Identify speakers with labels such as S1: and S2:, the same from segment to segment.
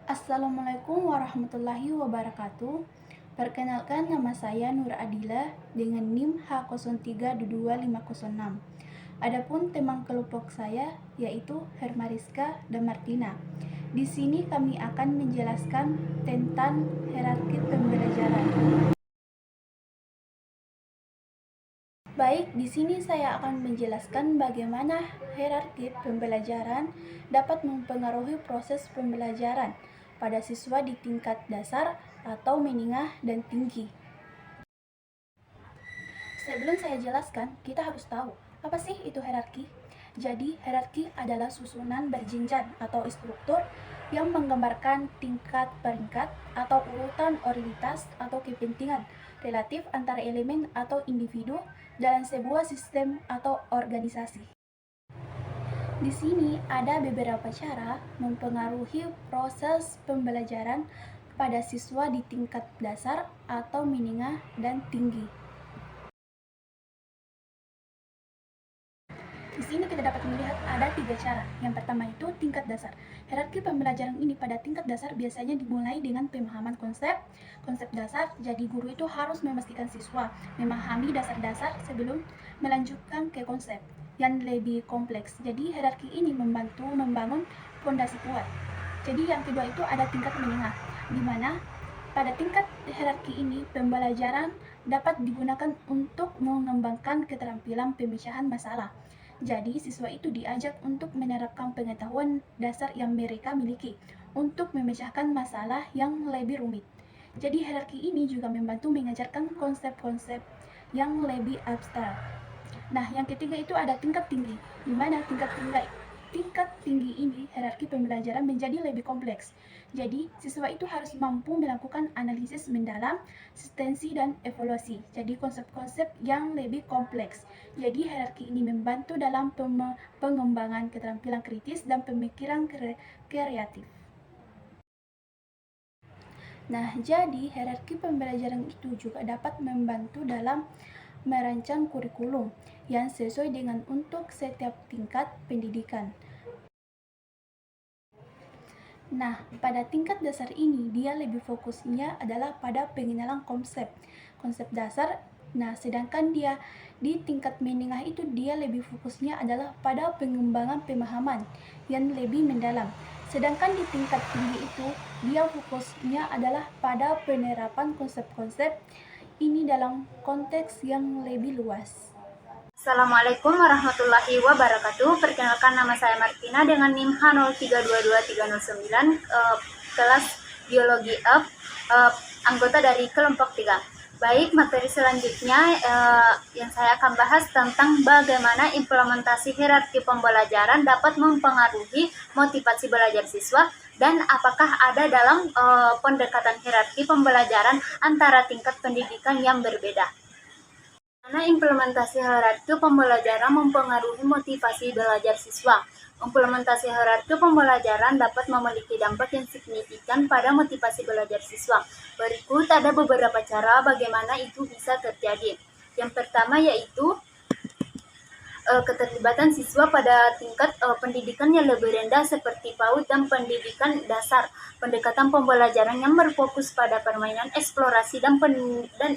S1: Assalamualaikum warahmatullahi wabarakatuh. Perkenalkan, nama saya Nur Adila dengan NIM H03225506. Adapun teman kelompok saya yaitu Hermariska dan Martina. Di sini kami akan menjelaskan tentang hierarki pembelajaran. Baik, di sini saya akan menjelaskan bagaimana hierarki pembelajaran dapat mempengaruhi proses pembelajaran pada siswa di tingkat dasar atau menengah dan tinggi. Sebelum saya jelaskan, kita harus tahu apa sih itu hierarki. Jadi, hierarki adalah susunan berjenjang atau struktur yang menggambarkan tingkat peringkat atau urutan orientas atau kepentingan relatif antara elemen atau individu dalam sebuah sistem atau organisasi. Di sini ada beberapa cara mempengaruhi proses pembelajaran pada siswa di tingkat dasar atau menengah dan tinggi. Di sini kita dapat melihat ada 3 cara. Yang pertama itu tingkat dasar. Hierarki pembelajaran ini pada tingkat dasar biasanya dimulai dengan pemahaman konsep dasar. Jadi guru itu harus memastikan siswa memahami dasar-dasar sebelum melanjutkan ke konsep yang lebih kompleks. Jadi hierarki ini membantu membangun fondasi kuat. Jadi yang kedua itu ada tingkat menengah, di mana pada tingkat hierarki ini pembelajaran dapat digunakan untuk mengembangkan keterampilan pemecahan masalah. Jadi, siswa itu diajak untuk menerapkan pengetahuan dasar yang mereka miliki untuk memecahkan masalah yang lebih rumit. Jadi, hierarki ini juga membantu mengajarkan konsep-konsep yang lebih abstrak. Nah, yang ketiga itu ada tingkat tinggi, di mana tingkat tinggi ini hierarki pembelajaran menjadi lebih kompleks. Jadi, siswa itu harus mampu melakukan analisis mendalam, eksistensi, dan evaluasi. Jadi, konsep-konsep yang lebih kompleks. Jadi, hierarki ini membantu dalam pengembangan keterampilan kritis dan pemikiran kreatif. Nah, jadi hierarki pembelajaran itu juga dapat membantu dalam merancang kurikulum yang sesuai dengan untuk setiap tingkat pendidikan. Nah, pada tingkat dasar ini, dia lebih fokusnya adalah pada pengenalan konsep dasar. Nah, sedangkan dia di tingkat menengah itu dia lebih fokusnya adalah pada pengembangan pemahaman yang lebih mendalam. Sedangkan di tingkat tinggi itu, dia fokusnya adalah pada penerapan konsep-konsep ini dalam konteks yang lebih luas.
S2: Assalamualaikum warahmatullahi wabarakatuh. Perkenalkan, nama saya Martina dengan NIM H032239, kelas Biologi Up, anggota dari kelompok 3. Baik, materi selanjutnya yang saya akan bahas tentang bagaimana implementasi hierarki pembelajaran dapat mempengaruhi motivasi belajar siswa dan apakah ada dalam pendekatan hierarki pembelajaran antara tingkat pendidikan yang berbeda. Karena implementasi hierarki pembelajaran mempengaruhi motivasi belajar siswa. Implementasi hierarki pembelajaran dapat memiliki dampak yang signifikan pada motivasi belajar siswa. Berikut ada beberapa cara bagaimana itu bisa terjadi. Yang pertama yaitu keterlibatan siswa pada tingkat pendidikan yang lebih rendah seperti PAUD dan pendidikan dasar. Pendekatan pembelajaran yang berfokus pada permainan, eksplorasi, dan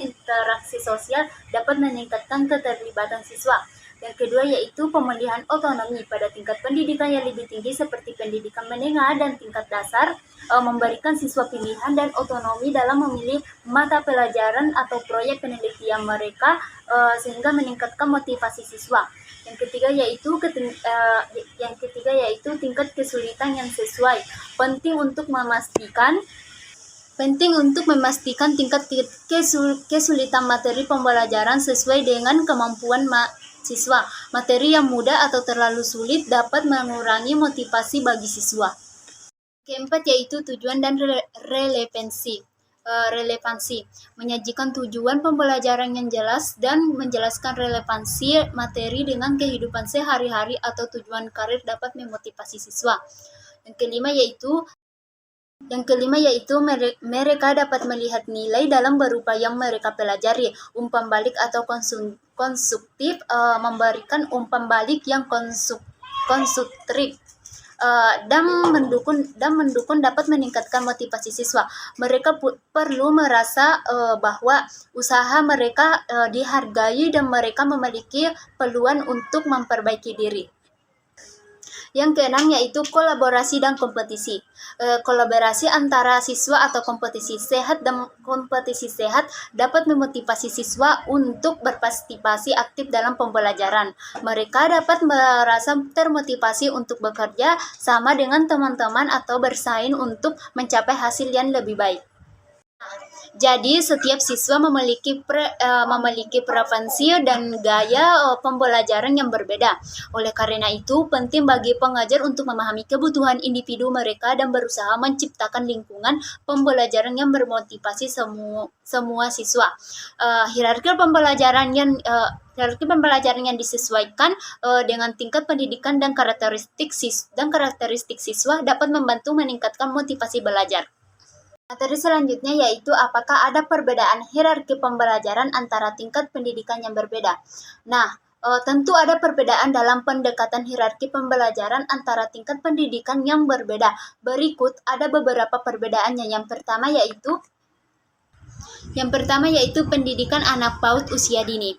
S2: interaksi sosial dapat meningkatkan keterlibatan siswa. Yang kedua yaitu pemilihan otonomi pada tingkat pendidikan yang lebih tinggi seperti pendidikan menengah dan tingkat dasar, memberikan siswa pilihan dan otonomi dalam memilih mata pelajaran atau proyek penelitian mereka sehingga meningkatkan motivasi siswa. Yang ketiga yaitu tingkat kesulitan yang sesuai. Penting untuk memastikan tingkat kesulitan materi pembelajaran sesuai dengan kemampuan siswa. Materi yang mudah atau terlalu sulit dapat mengurangi motivasi bagi siswa. Keempat yaitu tujuan dan relevansi. Menyajikan tujuan pembelajaran yang jelas dan menjelaskan relevansi materi dengan kehidupan sehari-hari atau tujuan karir dapat memotivasi siswa. Yang kelima yaitu mereka dapat melihat nilai dalam berupa yang mereka pelajari. Umpan balik atau konstruktif, memberikan umpan balik yang konstruktif dan mendukung dapat meningkatkan motivasi siswa. Mereka perlu merasa bahwa usaha mereka dihargai dan mereka memiliki peluang untuk memperbaiki diri. Yang keenam yaitu kolaborasi dan kompetisi. Kolaborasi antara siswa atau kompetisi sehat dapat memotivasi siswa untuk berpartisipasi aktif dalam pembelajaran. Mereka dapat merasa termotivasi untuk bekerja sama dengan teman-teman atau bersaing untuk mencapai hasil yang lebih baik. Jadi setiap siswa memiliki preferensi dan gaya pembelajaran yang berbeda. Oleh karena itu, penting bagi pengajar untuk memahami kebutuhan individu mereka dan berusaha menciptakan lingkungan pembelajaran yang bermotivasi semua siswa. Hierarki pembelajaran yang disesuaikan dengan tingkat pendidikan dan karakteristik siswa dapat membantu meningkatkan motivasi belajar. Materi selanjutnya yaitu apakah ada perbedaan hierarki pembelajaran antara tingkat pendidikan yang berbeda. Nah, tentu ada perbedaan dalam pendekatan hierarki pembelajaran antara tingkat pendidikan yang berbeda. Berikut ada beberapa perbedaannya. Yang pertama yaitu pendidikan anak PAUD usia dini.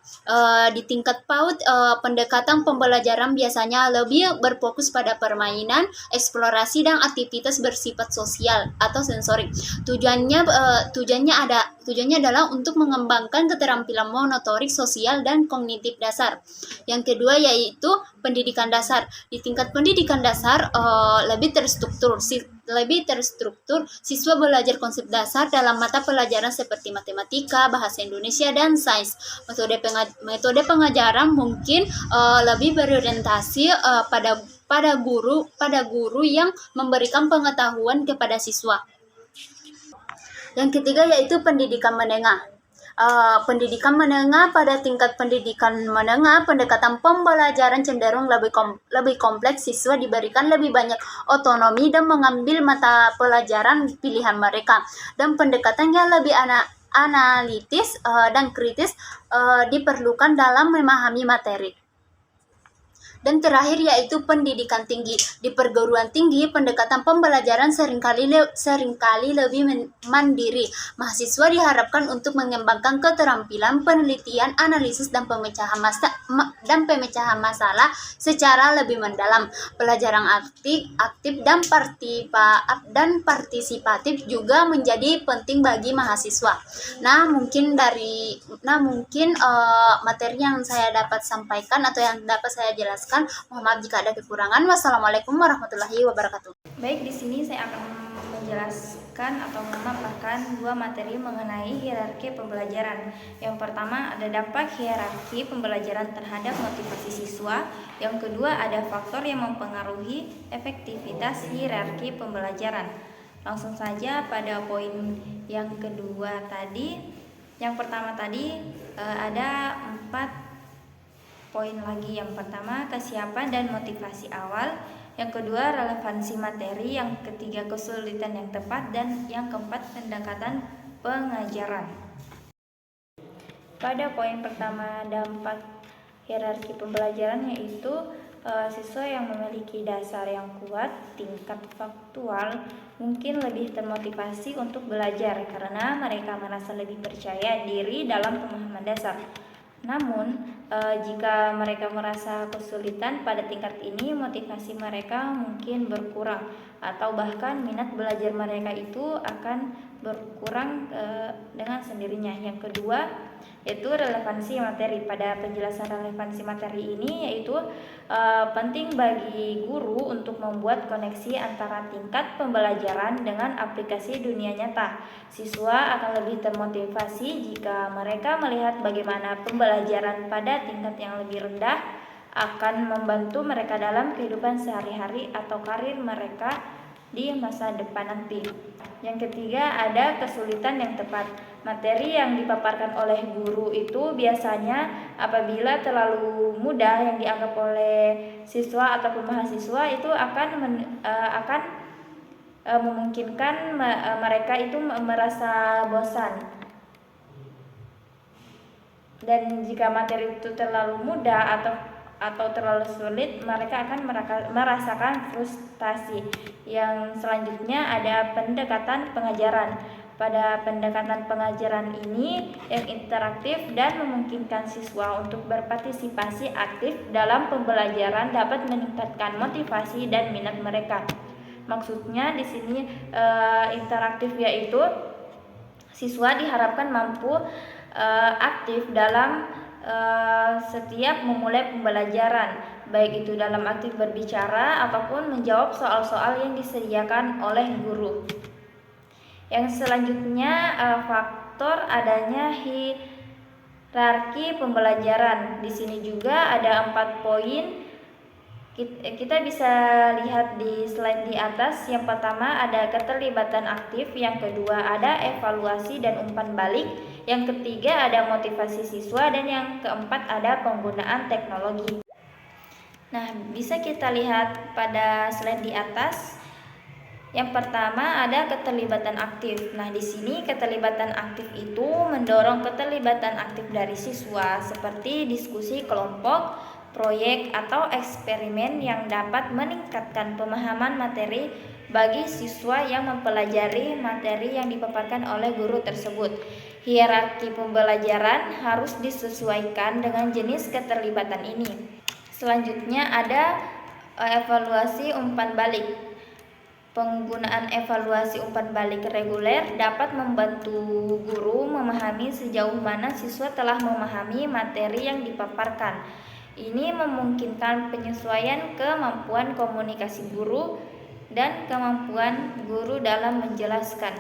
S2: Di tingkat PAUD, pendekatan pembelajaran biasanya lebih berfokus pada permainan, eksplorasi, dan aktivitas bersifat sosial atau sensorik. Tujuannya adalah untuk mengembangkan keterampilan motorik, sosial, dan kognitif dasar. Yang kedua yaitu pendidikan dasar. Di tingkat pendidikan dasar lebih terstruktur, siswa belajar konsep dasar dalam mata pelajaran seperti matematika, bahasa Indonesia, dan sains. Metode pengajaran mungkin lebih berorientasi pada guru yang memberikan pengetahuan kepada siswa. Yang ketiga yaitu pendidikan menengah. Pendidikan menengah. Pada tingkat pendidikan menengah, pendekatan pembelajaran cenderung lebih kompleks. Siswa diberikan lebih banyak otonomi dan mengambil mata pelajaran pilihan mereka, dan pendekatan yang lebih analitis dan kritis diperlukan dalam memahami materi. Dan terakhir yaitu pendidikan tinggi. Di perguruan tinggi, pendekatan pembelajaran seringkali lebih mandiri. Mahasiswa diharapkan untuk mengembangkan keterampilan penelitian, analisis, dan pemecahan masalah secara lebih mendalam. Pelajaran aktif dan partisipatif juga menjadi penting bagi mahasiswa. Mungkin materi yang saya dapat sampaikan atau yang dapat saya jelaskan. Mohon maaf jika ada kekurangan. Wassalamualaikum warahmatullahi wabarakatuh.
S3: Baik, di sini saya akan menjelaskan atau memaparkan dua materi mengenai hierarki pembelajaran. Yang pertama ada dampak hierarki pembelajaran terhadap motivasi siswa. Yang kedua ada faktor yang mempengaruhi efektivitas hierarki pembelajaran. Langsung saja pada poin yang kedua tadi. Yang pertama tadi ada 4 poin lagi. Yang pertama kesiapan dan motivasi awal, yang kedua relevansi materi, yang ketiga kesulitan yang tepat, dan yang keempat pendekatan pengajaran. Pada poin pertama dampak hierarki pembelajaran yaitu siswa yang memiliki dasar yang kuat, tingkat faktual mungkin lebih termotivasi untuk belajar karena mereka merasa lebih percaya diri dalam pemahaman dasar. Namun, jika mereka merasa kesulitan pada tingkat ini, motivasi mereka mungkin berkurang atau bahkan minat belajar mereka itu akan berkurang dengan sendirinya. Yang kedua, yaitu relevansi materi. Pada penjelasan relevansi materi ini yaitu penting bagi guru untuk membuat koneksi antara tingkat pembelajaran dengan aplikasi dunia nyata. Siswa akan lebih termotivasi jika mereka melihat bagaimana pembelajaran pada tingkat yang lebih rendah akan membantu mereka dalam kehidupan sehari-hari atau karir mereka di masa depan nanti. Yang ketiga ada kesulitan yang tepat. Materi yang dipaparkan oleh guru itu biasanya apabila terlalu mudah yang dianggap oleh siswa ataupun mahasiswa itu akan memungkinkan mereka itu merasa bosan. Dan jika materi itu terlalu mudah atau terlalu sulit, mereka akan merasakan frustasi. Yang selanjutnya ada pendekatan pengajaran. Pada pendekatan pengajaran ini yang interaktif dan memungkinkan siswa untuk berpartisipasi aktif dalam pembelajaran dapat meningkatkan motivasi dan minat mereka. Maksudnya di sini interaktif yaitu siswa diharapkan mampu aktif dalam setiap memulai pembelajaran, baik itu dalam aktif berbicara ataupun menjawab soal-soal yang disediakan oleh guru. Yang selanjutnya faktor adanya hierarki pembelajaran. Di sini juga ada 4 poin. Kita bisa lihat di slide di atas. Yang pertama ada keterlibatan aktif, yang kedua ada evaluasi dan umpan balik, yang ketiga ada motivasi siswa, dan yang keempat ada penggunaan teknologi. Nah, bisa kita lihat pada slide di atas. Yang pertama ada keterlibatan aktif. Nah, di sini keterlibatan aktif itu mendorong keterlibatan aktif dari siswa seperti diskusi kelompok, proyek atau eksperimen yang dapat meningkatkan pemahaman materi bagi siswa yang mempelajari materi yang dipaparkan oleh guru tersebut. Hierarki pembelajaran harus disesuaikan dengan jenis keterlibatan ini. Selanjutnya ada evaluasi umpan balik. Penggunaan evaluasi umpan balik reguler dapat membantu guru memahami sejauh mana siswa telah memahami materi yang dipaparkan. Ini memungkinkan penyesuaian kemampuan komunikasi guru dan kemampuan guru dalam menjelaskan.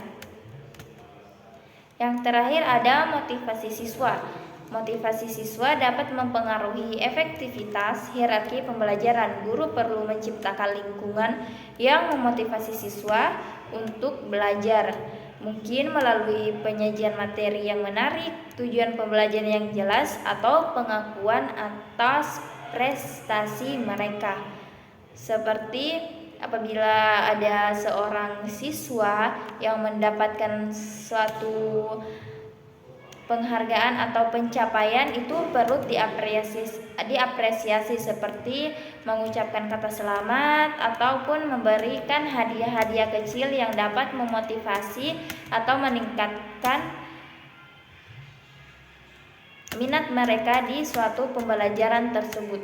S3: Yang terakhir ada motivasi siswa. Motivasi siswa dapat mempengaruhi efektivitas hierarki pembelajaran. Guru perlu menciptakan lingkungan yang memotivasi siswa untuk belajar. Mungkin melalui penyajian materi yang menarik, tujuan pembelajaran yang jelas, atau pengakuan atas prestasi mereka. Seperti apabila ada seorang siswa yang mendapatkan suatu penghargaan atau pencapaian, itu perlu diapresiasi seperti mengucapkan kata selamat ataupun memberikan hadiah-hadiah kecil yang dapat memotivasi atau meningkatkan minat mereka di suatu pembelajaran tersebut.